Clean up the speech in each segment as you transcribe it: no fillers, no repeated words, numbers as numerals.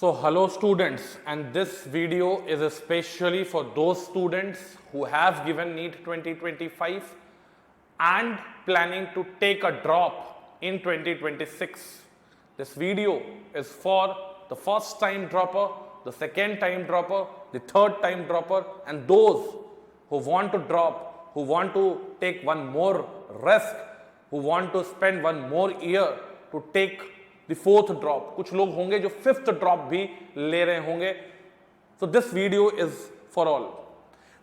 So hello students, and this video is especially for those students who have given NEET 2025 and planning to take a drop in 2026. This video is for the first time dropper, the second time dropper, the third time dropper, and those who want to drop, who want to take one more risk, who want to spend one more year to take the fourth drop. कुछ लोग होंगे जो fifth drop भी ले रहे होंगे. So this video is for all.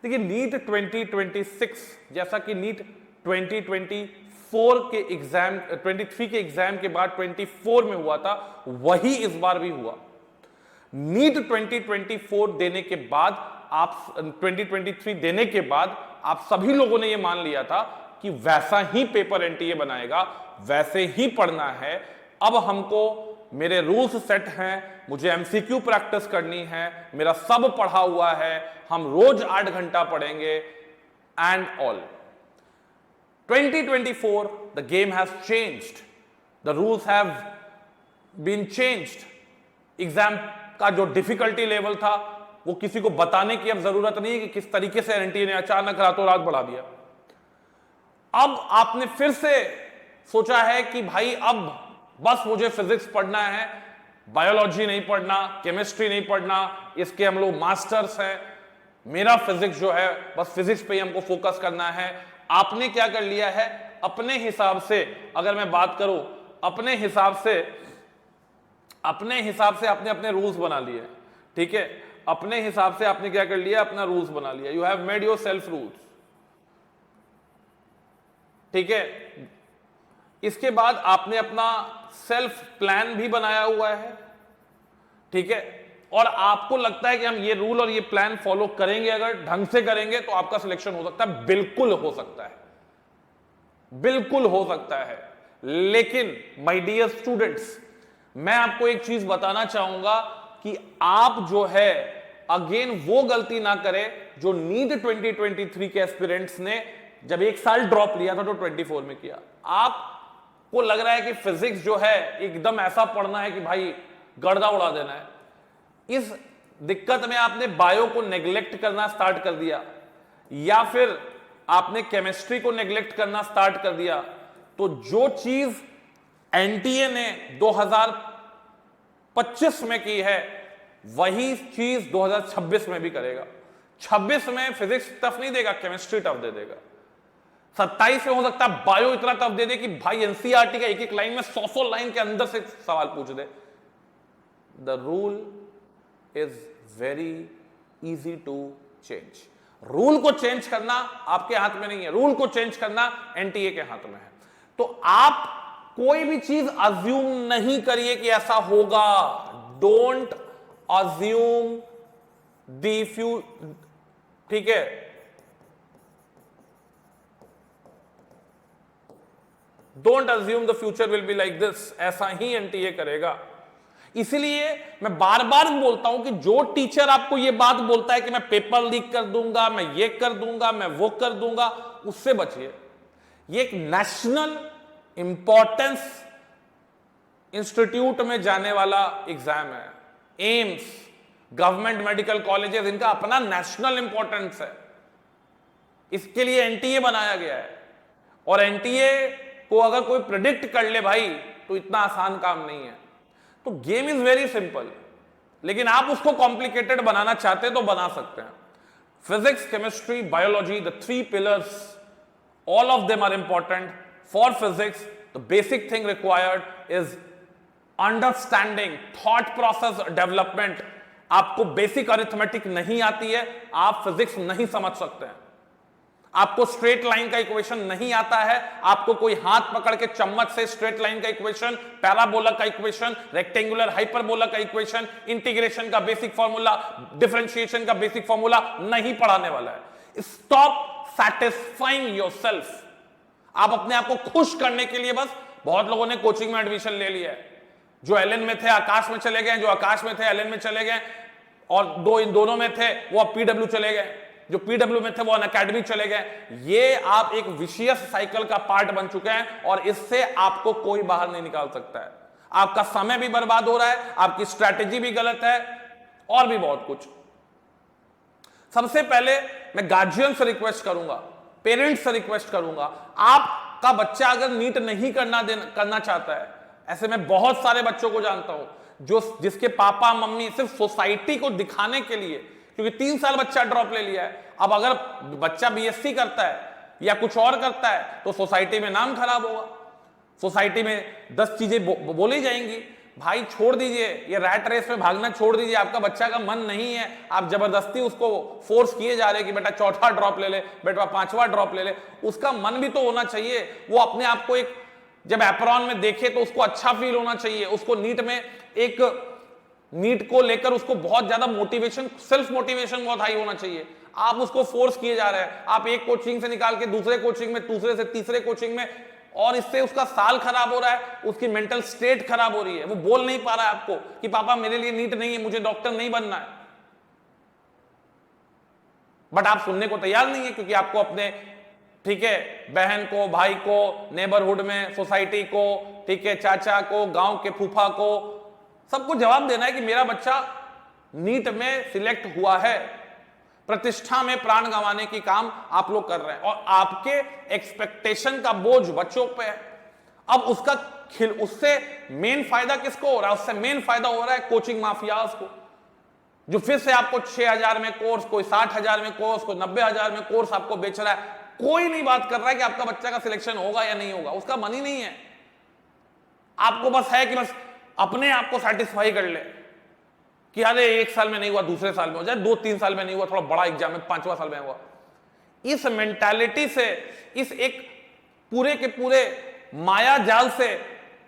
देखिए NEET 2026 जैसा कि नीट 2024 के एग्जाम 23 के एग्जाम के बाद 24 में हुआ था, वही इस बार भी हुआ. नीट 2024 देने के बाद आप 2023 देने के बाद आप सभी लोगों ने यह मान लिया था कि वैसा ही पेपर एनटीए बनाएगा, वैसे ही पढ़ना है. अब हमको मेरे रूल्स सेट हैं, मुझे एमसीक्यू प्रैक्टिस करनी है, मेरा सब पढ़ा हुआ है, हम रोज 8 घंटा पढ़ेंगे and all. 2024 the game has changed, the rules have been changed. Exam का जो डिफिकल्टी लेवल था वो किसी को बताने की अब जरूरत नहीं है कि किस तरीके से एनटीए ने अचानक रातों रात बढ़ा दिया. अब आपने फिर से सोचा है कि भाई अब बस मुझे फिजिक्स पढ़ना है, बायोलॉजी नहीं पढ़ना, केमिस्ट्री नहीं पढ़ना, इसके हम लोग मास्टर्स हैं, मेरा फिजिक्स जो है बस फिजिक्स पे ही हमको फोकस करना है. आपने क्या कर लिया है अपने हिसाब से, अगर मैं बात करूं अपने हिसाब से आपने अपने रूल्स बना लिए. ठीक है, अपने हिसाब से आपने क्या कर लिया, अपना रूल्स बना लिया. You have made your self rules. ठीक है, इसके बाद आपने अपना सेल्फ प्लान भी बनाया हुआ है. ठीक है, और आपको लगता है कि हम ये रूल और ये प्लान फॉलो करेंगे, अगर ढंग से करेंगे तो आपका सिलेक्शन हो सकता है. बिल्कुल हो सकता है, बिल्कुल हो सकता है. लेकिन माय डियर स्टूडेंट्स, मैं आपको एक चीज बताना चाहूंगा कि आप जो है अगेन वो गलती ना करें जो नीट 2023 के एस्पिरेंट्स ने जब एक साल ड्रॉप लिया था तो 24 में किया. आपको लग रहा है कि फिजिक्स जो है एकदम ऐसा पढ़ना है कि भाई गर्दा उड़ा देना है. इस दिक्कत में आपने बायो को नेग्लेक्ट करना स्टार्ट कर दिया या फिर आपने केमिस्ट्री को नेग्लेक्ट करना स्टार्ट कर दिया. तो जो चीज एनटीए ने 2025 में की है वही चीज 2026 में भी करेगा. 26 में फिजिक्स टफ नहीं देगा, केमिस्ट्री टफ दे देगा. 27 में हो सकता है बायो इतना टफ दे दे कि भाई एनसीईआरटी का एक एक लाइन में 100 लाइन के अंदर से सवाल पूछ दे. The rule is very easy to change. Rule को चेंज करना आपके हाथ में नहीं है, रूल को चेंज करना एनटीए के हाथ में है. तो आप कोई भी चीज अज्यूम नहीं करिए कि ऐसा होगा. Don't assume the future. ठीक है, don't assume the future will be like this. ऐसा ही एनटीए करेगा. इसीलिए मैं बार बार बोलता हूं कि जो टीचर आपको यह बात बोलता है कि मैं पेपर लीक कर दूंगा, मैं ये कर दूंगा, मैं वो कर दूंगा, उससे बचिए. ये एक नेशनल इंपॉर्टेंस इंस्टीट्यूट में जाने वाला एग्जाम है. एम्स, गवर्नमेंट मेडिकल कॉलेजेस, इनका अपना नेशनल इंपॉर्टेंस है. इसके लिए एनटीए बनाया गया है. और एनटीए को अगर कोई प्रेडिक्ट कर ले भाई तो इतना आसान काम नहीं है. तो गेम इज वेरी सिंपल, लेकिन आप उसको कॉम्प्लिकेटेड बनाना चाहते तो बना सकते हैं. Physics, chemistry, biology, the 3 pillars, all of them are important. For physics, the basic thing required is understanding, thought process development. आपको बेसिक अरिथमेटिक नहीं आती है, आप फिजिक्स नहीं समझ सकते हैं. आपको स्ट्रेट लाइन का इक्वेशन नहीं आता है, आपको कोई हाथ पकड़ के चम्मच से स्ट्रेट लाइन का इक्वेशन, पैराबोला का इक्वेशन, रेक्टेंगुलर हाइपरबोला का इक्वेशन, इंटीग्रेशन का बेसिक फॉर्मूला, डिफरेंशिएशन का बेसिक फॉर्मूला नहीं पढ़ाने वाला है. Stop satisfying yourself. आप अपने आप को खुश करने के लिए बस बहुत लोगों ने कोचिंग में एडमिशन ले लिया है. जो एलएन में थे आकाश में चले गए, जो आकाश में थे एलएन में चले गए, और इन दोनों में थे वो अब पीडब्ल्यू चले गए, जो पीडब्ल्यू में थे वो अनअकैडमी चले गए. ये आप एक विशियस साइकिल का पार्ट बन चुके हैं और इससे आपको कोई बाहर नहीं निकाल सकता है. आपका समय भी बर्बाद हो रहा है, आपकी स्ट्रैटेजी भी गलत है, और भी बहुत कुछ। सबसे पहले मैं गार्जियन से रिक्वेस्ट करूंगा, पेरेंट्स से रिक्वेस्ट करूंगा, आपका बच्चा अगर नीट नहीं करना चाहता है, ऐसे मैं बहुत सारे बच्चों को जानता हूं जिसके पापा मम्मी सिर्फ सोसाइटी को दिखाने के लिए, क्योंकि 3 साल बच्चा ड्रॉप ले लिया है, अब अगर बच्चा बीएससी करता है या कुछ और करता है तो सोसाइटी में नाम खराब होगा, सोसाइटी में 10 चीजें बोली जाएंगी। भाई छोड़ दीजिए, ये रैट रेस में भागना छोड़ दीजिए। आपका बच्चा का मन नहीं है, आप जबरदस्ती उसको फोर्स किए जा रहे हैं कि बेटा 4था ड्रॉप ले ले, बेटा 5वां ड्रॉप ले ले। उसका मन भी तो होना चाहिए, वो अपने आप को एक जब एप्रॉन में देखे तो उसको अच्छा फील होना चाहिए। उसको नीट को लेकर उसको बहुत ज्यादा मोटिवेशन, सेल्फ मोटिवेशन बहुत हाई होना चाहिए। आप उसको फोर्स किए जा रहे हैं, आप एक कोचिंग से निकाल के दूसरे कोचिंग में, दूसरे से तीसरे कोचिंग में, और इससे उसका साल खराब हो रहा है, उसकी मेंटल स्टेट खराब हो रही है। वो बोल नहीं पा रहा है आपको कि पापा मेरे लिए नीट नहीं है, मुझे डॉक्टर नहीं बनना है, बट आप सुनने को तैयार नहीं है, क्योंकि आपको अपने, ठीक है, बहन को, भाई को, नेबरहुड में, सोसाइटी को, ठीक है, चाचा को, गांव के फूफा को, सबको जवाब देना है कि मेरा बच्चा नीट में सिलेक्ट हुआ है। प्रतिष्ठा में प्राण गंवाने की काम आप लोग कर रहे हैं, और आपके एक्सपेक्टेशन का बोझ बच्चों पे है। अब उससे मेन फायदा किसको हो रहा है? उससे मेन फायदा हो रहा है कोचिंग माफियाज को, जो फिर से आपको 6,000 में कोर्स, कोई 60,000 में कोर्स, कोई 90,000 में कोर्स आपको बेच रहा है। कोई नहीं बात कर रहा है कि आपका बच्चा का सिलेक्शन होगा या नहीं होगा, उसका मन ही नहीं है। आपको बस है कि बस अपने आप को सेटिस्फाई कर ले कि अरे 1 साल में नहीं हुआ, दूसरे साल में हो जाए, 2-3 साल में नहीं हुआ, थोड़ा बड़ा एग्जाम है, 5वां साल में हुआ। इस मेंटालिटी से, इस एक पूरे के पूरे माया जाल से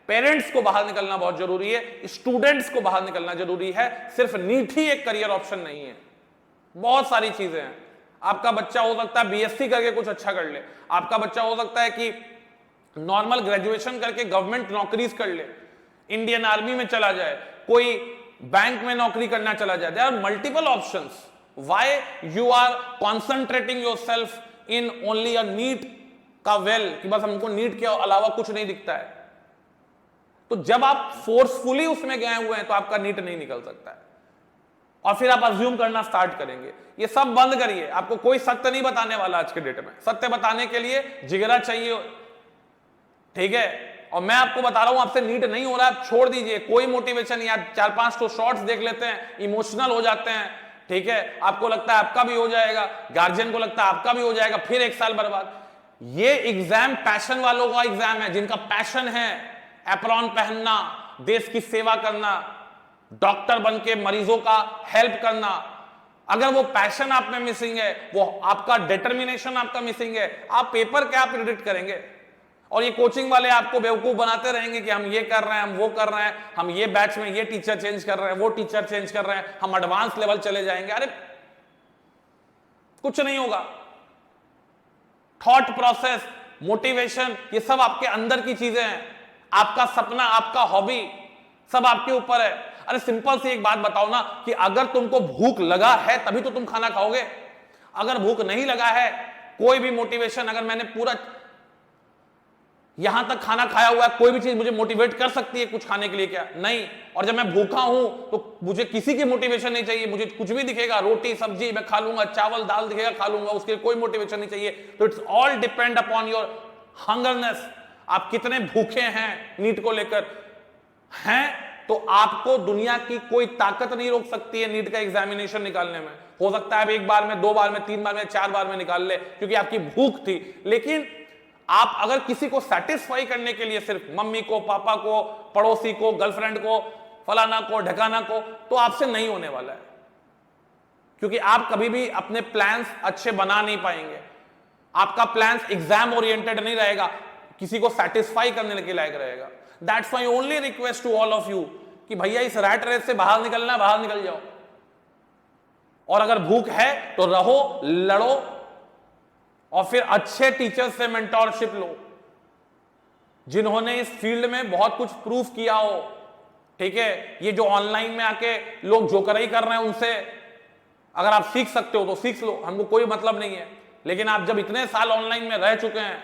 पेरेंट्स को बाहर निकलना बहुत जरूरी है, स्टूडेंट्स को बाहर निकलना जरूरी है। सिर्फ नीट ही एक करियर ऑप्शन नहीं है, बहुत सारी चीजें हैं। आपका बच्चा हो सकता है बीएससी करके कुछ अच्छा कर ले, आपका बच्चा हो सकता है कि नॉर्मल ग्रेजुएशन करके गवर्नमेंट नौकरीज कर ले, इंडियन आर्मी में चला जाए, कोई बैंक में नौकरी करना चला जाए। There are multiple options. Why you are concentrating yourself in only a NEET का वेल, कि बस हमको नीट के अलावा कुछ नहीं दिखता है। तो जब आप फोर्सफुली उसमें गए हुए हैं तो आपका नीट नहीं निकल सकता है, और फिर आप अज्यूम करना स्टार्ट करेंगे। ये सब बंद करिए, आपको कोई सत्य नहीं बताने वाला आज के डेट में। सत्य बताने के लिए जिगरा चाहिए, ठीक है। और मैं आपको बता रहा हूं, आपसे नीट नहीं हो रहा है, आप छोड़ दीजिए, कोई मोटिवेशन नहीं। आप 4-5 तो शॉर्ट्स देख लेते हैं, इमोशनल हो जाते हैं, ठीक है, आपको लगता है आपका भी हो जाएगा, गार्जियन को लगता है आपका भी हो जाएगा, फिर 1 साल बर्बाद। ये एग्जाम पैशन वालों का एग्जाम है, जिनका पैशन है एप्रॉन पहनना, देश की सेवा करना, डॉक्टर बन के मरीजों का हेल्प करना। अगर वो पैशन आप में मिसिंग है, वो आपका डिटर्मिनेशन आपका मिसिंग है, आप पेपर क्या प्रेडिक्ट करेंगे? और ये कोचिंग वाले आपको बेवकूफ बनाते रहेंगे कि हम ये कर रहे हैं, हम वो कर रहे हैं, हम ये बैच में ये टीचर चेंज कर रहे हैं, वो टीचर चेंज कर रहे हैं, हम एडवांस लेवल चले जाएंगे। अरे कुछ नहीं होगा। थॉट प्रोसेस, मोटिवेशन, ये सब आपके अंदर की चीजें हैं। आपका सपना, आपका हॉबी, सब आपके ऊपर है। अरे सिंपल सी एक बात बताओ ना, कि अगर तुमको भूख लगा है तभी तो तुम खाना खाओगे। अगर भूख नहीं लगा है, कोई भी मोटिवेशन, अगर मैंने पूरा यहां तक खाना खाया हुआ है, कोई भी चीज मुझे मोटिवेट कर सकती है कुछ खाने के लिए क्या? नहीं। और जब मैं भूखा हूं तो मुझे किसी की मोटिवेशन नहीं चाहिए, मुझे कुछ भी दिखेगा, रोटी सब्जी मैं खा लूंगा, चावल दाल दिखेगा खा लूंगा, उसके लिए कोई मोटिवेशन नहीं चाहिए। तो it's all depend upon your hungerness. आप कितने भूखे हैं नीट को लेकर हैं, तो आपको दुनिया की कोई ताकत नहीं रोक सकती है नीट का एग्जामिनेशन निकालने में। हो सकता है आप 1 बार में, 2 बार में, 3 बार में, 4 बार में निकाल ले, क्योंकि आपकी भूख थी। लेकिन आप अगर किसी को सेटिस्फाई करने के लिए सिर्फ मम्मी को, पापा को, पड़ोसी को, गर्लफ्रेंड को, फलाना को, ढकाना को, तो आपसे नहीं होने वाला है, क्योंकि आप कभी भी अपने प्लान्स अच्छे बना नहीं पाएंगे। आपका प्लान्स एग्जाम ओरिएंटेड नहीं रहेगा, किसी को सेटिस्फाई करने के लायक रहेगा। That's my only request to all of you कि भैया इस रैट रेस से बाहर निकलना, बाहर निकल जाओ। और अगर भूख है तो रहो, लड़ो, और फिर अच्छे टीचर से मेंटोरशिप लो, जिन्होंने इस फील्ड में बहुत कुछ प्रूफ किया हो, ठीक है। ये जो ऑनलाइन में आके लोग जोकराई कर रहे हैं, उनसे अगर आप सीख सकते हो तो सीख लो, हमको कोई मतलब नहीं है। लेकिन आप जब इतने साल ऑनलाइन में रह चुके हैं,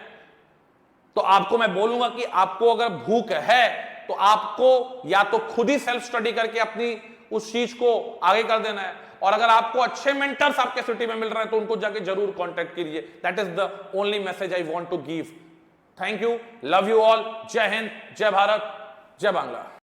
तो आपको मैं बोलूंगा कि आपको अगर भूख है तो आपको या तो खुद ही सेल्फ स्टडी करके अपनी उस चीज को आगे कर देना है, और अगर आपको अच्छे मेंटर्स आपके सिटी में मिल रहे हैं तो उनको जाके जरूर कांटेक्ट कीजिए। That is the only message I want to give. Thank you, love you all, जय हिंद, जय भारत, जय बांग्ला।